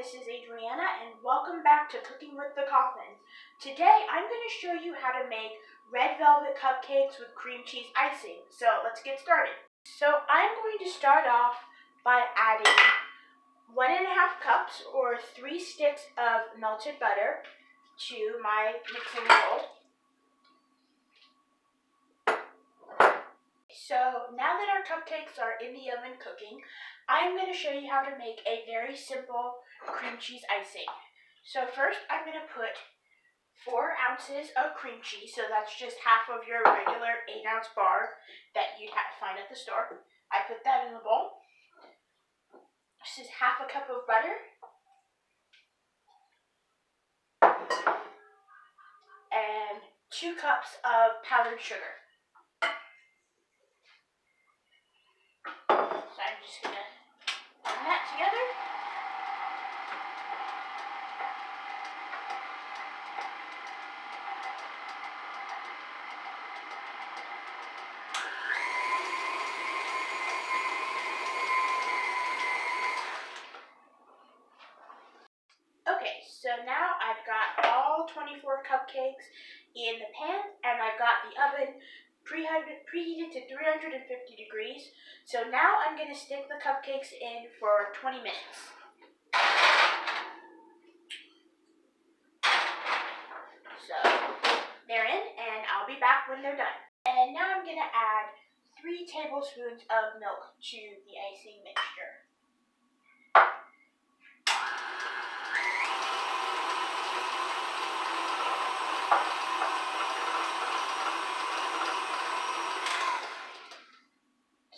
this is Adriana and welcome back to Cooking with the Cauthens. Today I'm going to show you how to make red velvet cupcakes with cream cheese icing. So let's get started. So I'm going to start off by adding 1.5 cups or 3 sticks of melted butter to my mixing bowl. So now that our cupcakes are in the oven cooking, I'm going to show you how to make a very simple cream cheese icing. So first I'm going to put 4 ounces of cream cheese, so that's just half of your regular 8-ounce bar that you'd find at the store. I put that in the bowl. This is half a cup of butter. And 2 cups of powdered sugar. So I'm just going to blend that together. Okay, so now I've got all 24 cupcakes in the pan, and I've got the oven preheated to 350 degrees. So now I'm going to stick the cupcakes in for 20 minutes. So they're in, and I'll be back when they're done. And now I'm going to add 3 tablespoons of milk to the icing mixture.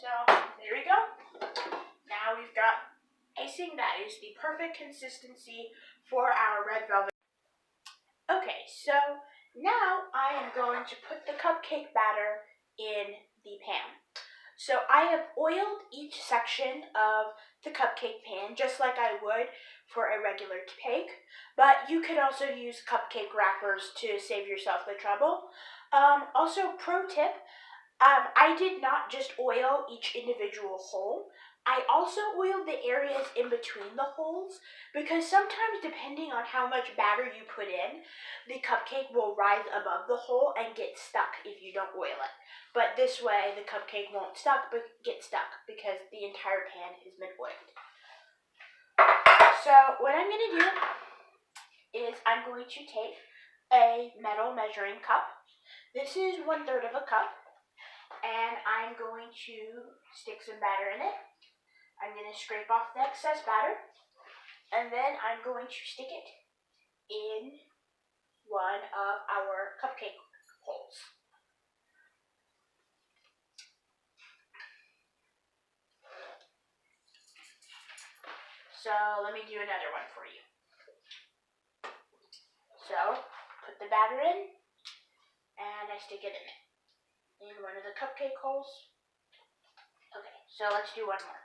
So there we go. Now we've got icing that is the perfect consistency for our red velvet. Okay, so now I am going to put the cupcake batter in the pan. So I have oiled each section of the cupcake pan just like I would for a regular cake, but you could also use cupcake wrappers to save yourself the trouble. Also, pro tip, I did not just oil each individual hole. I also oiled the areas in between the holes because sometimes, depending on how much batter you put in, the cupcake will rise above the hole and get stuck if you don't oil it. But this way, the cupcake won't get stuck because the entire pan has been oiled. So what I'm going to do is I'm going to take a metal measuring cup. This is 1/3 of a cup. And I'm going to stick some batter in it. I'm going to scrape off the excess batter. And then I'm going to stick it in one of our cupcake holes. So let me do another one for you. So put the batter in, and I stick it in one of the cupcake holes. Okay, so let's do one more.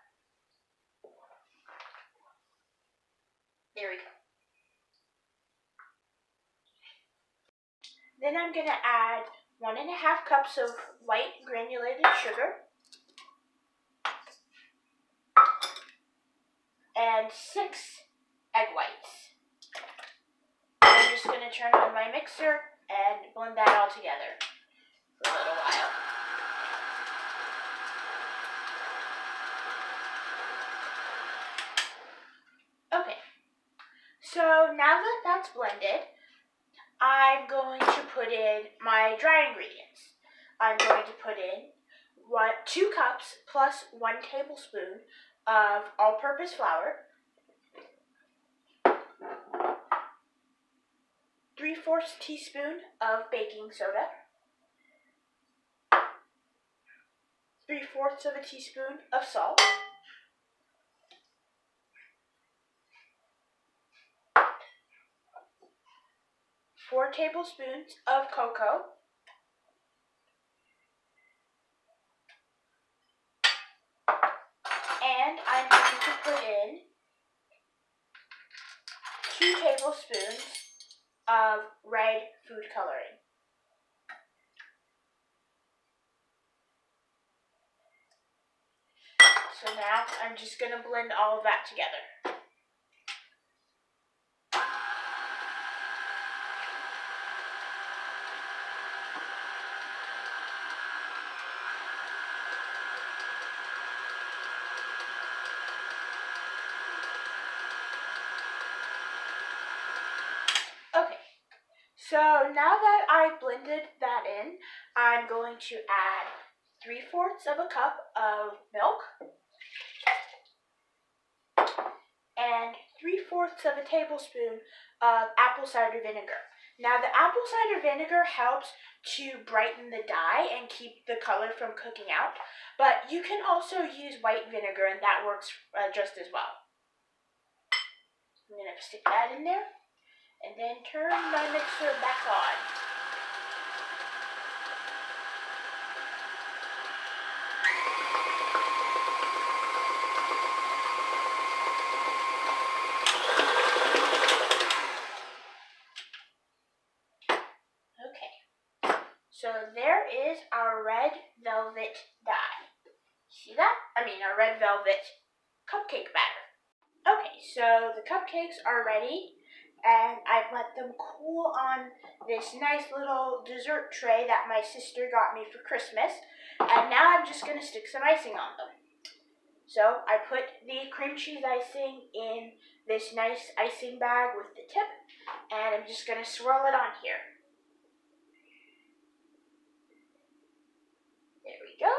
There we go. Then I'm going to add 1.5 cups of white granulated sugar and 6 egg whites. I'm just going to turn on my mixer and blend that all together for a little while. Okay, so now that that's blended, I'm going to put in my dry ingredients. I'm going to put in 2 cups plus 1 tablespoon of all-purpose flour, 3/4 teaspoon of baking soda, 3/4 of a teaspoon of salt, 4 tablespoons of cocoa, and I'm going to put in 2 tablespoons of red food coloring. So now I'm just going to blend all of that together. So now that I've blended that in, I'm going to add 3/4 of a cup of milk and 3/4 of a tablespoon of apple cider vinegar. Now the apple cider vinegar helps to brighten the dye and keep the color from cooking out, but you can also use white vinegar and that works just as well. I'm going to stick that in there and then turn my mixer back on. So there is our red velvet dye. See that? Our red velvet cupcake batter. Okay, so the cupcakes are ready, and I've let them cool on this nice little dessert tray that my sister got me for Christmas, and now I'm just going to stick some icing on them. So I put the cream cheese icing in this nice icing bag with the tip, and I'm just going to swirl it on here. There we go.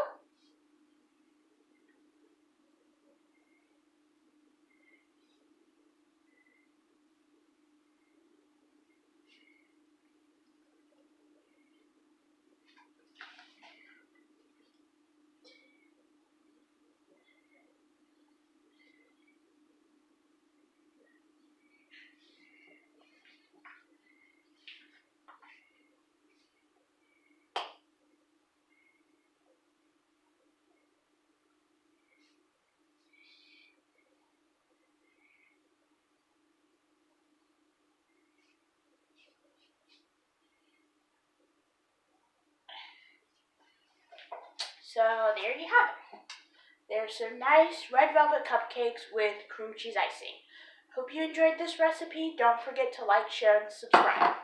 So there you have it. There's some nice red velvet cupcakes with cream cheese icing. Hope you enjoyed this recipe. Don't forget to like, share, and subscribe.